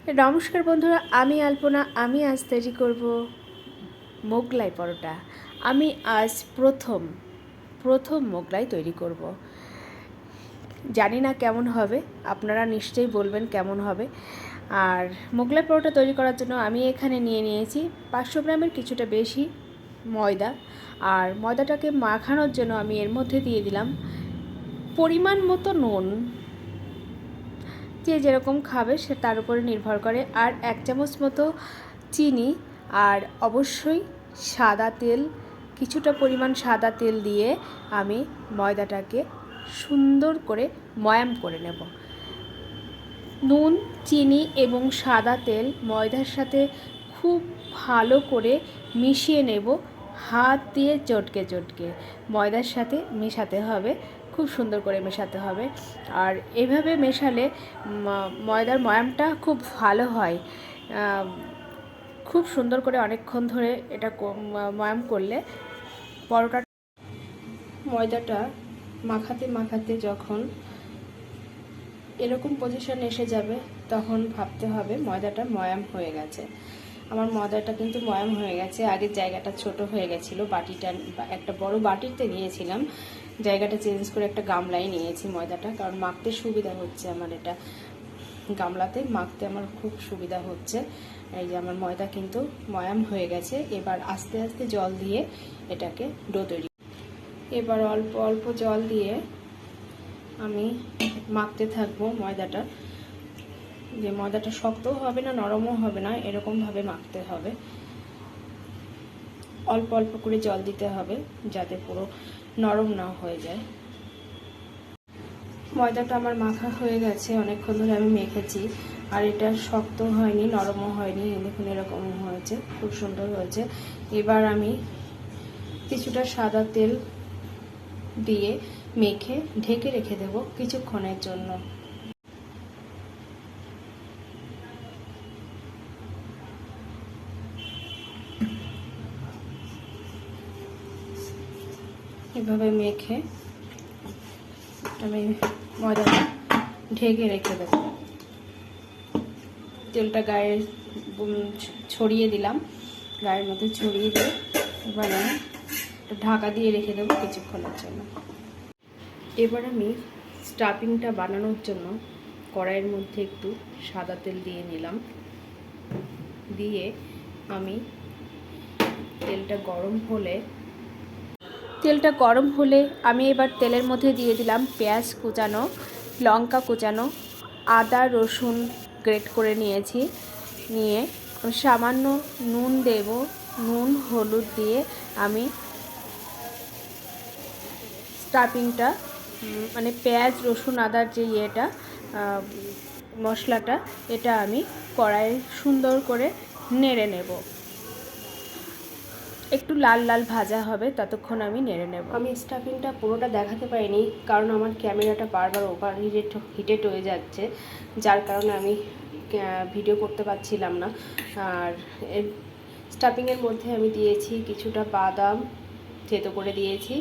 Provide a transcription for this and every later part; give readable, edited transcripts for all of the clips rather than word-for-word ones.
নমস্কার বন্ধুরা, আমি আলপনা। আমি আজ তৈরি করব মোগলাই পরোটা। আমি আজ প্রথম মোগলাই তৈরি করব। জানি না কেমন হবে, আপনারা নিশ্চয়ই বলবেন কেমন হবে। আর মোগলাই পরোটা তৈরি করার জন্য আমি এখানে নিয়েছি 500 গ্রামের কিছুটা বেশি ময়দা। আর ময়দাটাকে মাখানোর জন্য আমি এর মধ্যে দিয়ে দিলাম পরিমাণ মতো নুন। যে যেরকম খাবে সে তার উপরে নির্ভর করে। আর 1 চামচ মতো চিনি, আর অবশ্যই সাদা তেল, কিছুটা পরিমাণ সাদা তেল দিয়ে আমি ময়দাটাকে সুন্দর করে ময়াম করে নেব। নুন, চিনি এবং সাদা তেল ময়দার সাথে খুব ভালো করে মিশিয়ে নেব। হাত দিয়ে চটকে ময়দার সাথে মেশাতে হবে, খুব সুন্দর করে মেশাতে হবে। আর এভাবে মেশালে ময়দার ময়ামটা খুব ভালো হয়। খুব সুন্দর করে অনেকক্ষণ ধরে এটা ময়াম করলে পরোটা ময়দাটা মাখাতে যখন এরকম পজিশন এসে যাবে তখন ভাবতে হবে ময়দাটা ময়াম হয়ে গেছে। আমার ময়দাটা কিন্তু ময়াম হয়ে গেছে। আগের জায়গাটা ছোট হয়ে গেছিলো, বাটিটা একটা বড় বাটিতে নিয়েছিলাম, জায়গাটা চেঞ্জ করে একটা গামলায় নিয়েছি ময়দাটা, কারণ মাখতে সুবিধা হচ্ছে। আমার এটা গামলাতে মাখতে আমার খুব সুবিধা হচ্ছে। এই যে আমার ময়দা কিন্তু ময়াম হয়ে গেছে। এবার আস্তে আস্তে জল দিয়ে এটাকে ডো তৈরি। এবার অল্প অল্প জল দিয়ে আমি মাখতে থাকবো ময়দাটা। যে ময়দাটা শক্তও হবে না, নরমও হবে না, এরকমভাবে মাখতে হবে। অল্প অল্প করে জল দিতে হবে যাতে পুরো নরম না হয়ে যায়। ময়দাটা আমার মাখা হয়ে গেছে, অনেকক্ষণ ধরে আমি মেখেছি। আর এটা শক্ত হয়নি, নরমও হয়নি, দেখুন এরকম হয়েছে, খুব সুন্দর হয়েছে। এবার আমি কিছুটা সাদা তেল দিয়ে মেখে ঢেকে রেখে দেব কিছুক্ষণের জন্য। এভাবে মেখে আমি ময়দাটা ঢেকে রেখে দেব। তেলটা গায়ে ছড়িয়ে দিলাম, গায়ের মধ্যে ছড়িয়ে দিয়ে এবার আমি ঢাকা দিয়ে রেখে দেবো কিছুক্ষণের জন্য। এবার আমি স্টাফিংটা বানানোর জন্য কড়াইয়ের মধ্যে একটু সাদা তেল দিয়ে নিলাম। দিয়ে আমি তেলটা গরম হলে আমি এবার তেলের মধ্যে দিয়ে দিলাম পেঁয়াজ কুচানো, লঙ্কা কুচানো, আদা রসুন গ্রেট করে নিয়েছি। নিয়ে সামান্য নুন দেব, নুন হলুদ দিয়ে আমি স্টাফিংটা মানে পেঁয়াজ রসুন আদার যে মশলাটা, এটা আমি কড়াইয়ে সুন্দর করে নেড়ে নেব। একটু লাল লাল ভাজা হবে ততক্ষণ আমি নেড়ে নেব। আমি স্টাফিংটা পুরোটা দেখাতে পারিনি, কারণ আমার ক্যামেরাটা বারবার ওভার হিটেড হয়ে যাচ্ছে, যার কারণে আমি ভিডিও করতে পারছিলাম না। আর স্টাফিংয়ের মধ্যে আমি দিয়েছি কিছুটা বাদাম থেতো করে দিয়েছি,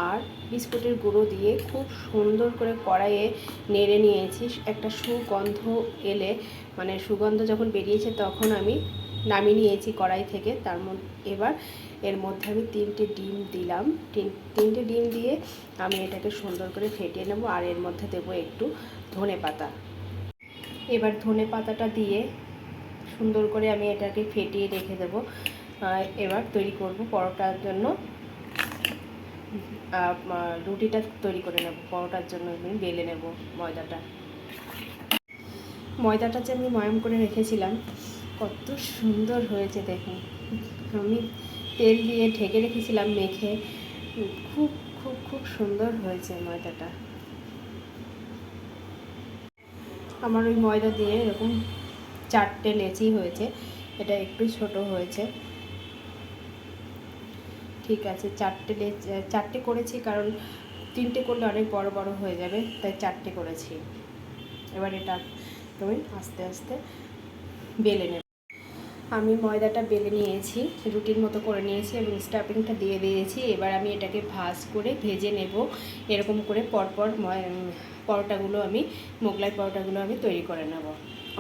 আর বিস্কুটের গুঁড়ো দিয়ে খুব সুন্দর করে কড়াইয়ে নেড়ে নিয়েছি। একটা সুগন্ধ এলে, মানে সুগন্ধ যখন বেরিয়েছে তখন আমি নামিয়ে নিয়েছি কড়াই থেকে। এবার এর মধ্যে আমি 3টে ডিম দিলাম। 3টে ডিম দিয়ে আমি এটাকে সুন্দর করে ফেটিয়ে নেব। আর এর মধ্যে দেব একটু ধনেপাতা। এবার ধনেপাতাটা দিয়ে সুন্দর করে আমি এটাকে ফেটিয়ে রেখে দেব। এবার তৈরি করব পরোটার জন্য, রুটিটা তৈরি করে নেব। পরোটার জন্য আমি বেলে নেব ময়দাটা যে আমি ময়াম করে রেখেছিলাম, কত সুন্দর হয়েছে দেখুন। আমি তেল দিয়ে ঢেকে রেখেছিলাম মেখে, খুব খুব খুব সুন্দর হয়েছে ময়দাটা। আমার ওই ময়দা দিয়ে এরকম 4টে লেচি হয়েছে, এটা একটু ছোট হয়েছে। ঠিক আছে, 4টে করেছি, কারণ 3টে করলে অনেক বড় বড় হয়ে যাবে, তাই 4টে করেছি। এবার এটা আমি আস্তে আস্তে বেলে নেব। আমি ময়দাটা বেলে নিয়েছি, রুটির মতো করে নিয়েছি এবং স্টাফিংটা দিয়ে দিয়েছি। এবার আমি এটাকে ভেজে নেব। এরকম করে পরপর পরোটাগুলো মোগলাই পরোটাগুলো আমি তৈরি করে নেব।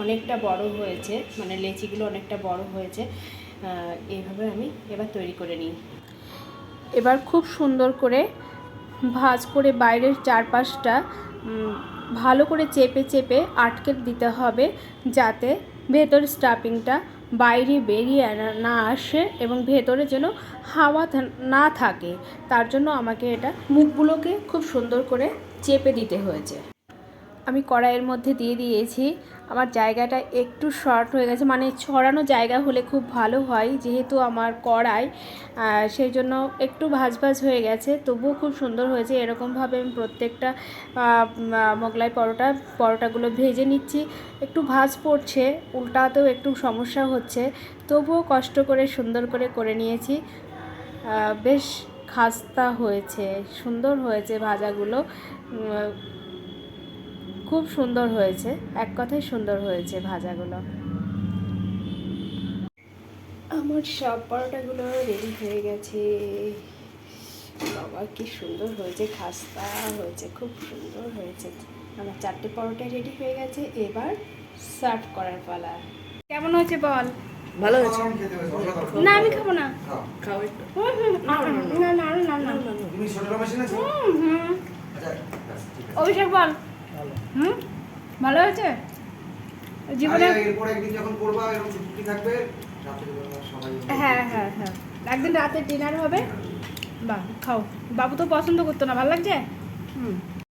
অনেকটা বড় হয়েছে, মানে লেচিগুলো অনেকটা বড় হয়েছে। এইভাবে আমি এবার তৈরি করে নিই। এবার খুব সুন্দর করে ভাঁজ করে বাইরের চারপাশটা ভালো করে চেপে চেপে আটকে দিতে হবে, যাতে ভেতর স্টাফিংটা বাইরে বেরিয়ে না আসে এবং ভেতরে যেন হাওয়া না থাকে। তার জন্য আমাকে এটা মুখগুলোকে খুব সুন্দর করে চেপে দিতে হয়েছে। আমি কড়াইয়ের মধ্যে দিয়ে দিয়েছি। আমার জায়গাটা একটু শর্ট হয়ে গেছে, মানে ছড়ানো জায়গা হলে খুব ভালো হয়, যেহেতু আমার কড়াই সেই জন্য একটু ভাঁজ ভাঁজ হয়ে গেছে, তবুও খুব সুন্দর হয়েছে। এরকমভাবে আমি প্রত্যেকটা মোগলাই পরোটাগুলো ভেজে নিচ্ছি। একটু ভাঁজ পড়ছে, উল্টাতেও একটু সমস্যা হচ্ছে, তবুও কষ্ট করে সুন্দর করে নিয়েছি। বেশ খাস্তা হয়েছে, সুন্দর হয়েছে ভাজাগুলো, খুব সুন্দর হয়েছে, এক কথায় সুন্দর হয়েছে ভাজাগুলো। আমার সব পরোটাগুলো রেডি হয়ে গেছে। বাবা কি সুন্দর হয়েছে, খাস্তা হয়েছে, খুব সুন্দর হয়েছে। আমার 4টে পরোটা রেডি হয়ে গেছে, এবার সার্ভ করার পালা। কেমন হয়েছে বল? ভালো হয়েছে। না আমি খাবো না। খাও একটু। না না না না না। তুমি ছোটরা মেশিন আছে? আচ্ছা, অভিষেক বল। ভালো। ভালো হয়েছে জীবনে? এরপর একদিন যখন করবা এরকম ছুটি থাকবে, রাতে সবাই। হ্যাঁ হ্যাঁ হ্যাঁ, একদিন রাতে ডিনার হবে। বাহ খাও, বাবু তো পছন্দ করতো না, ভালো লাগছে?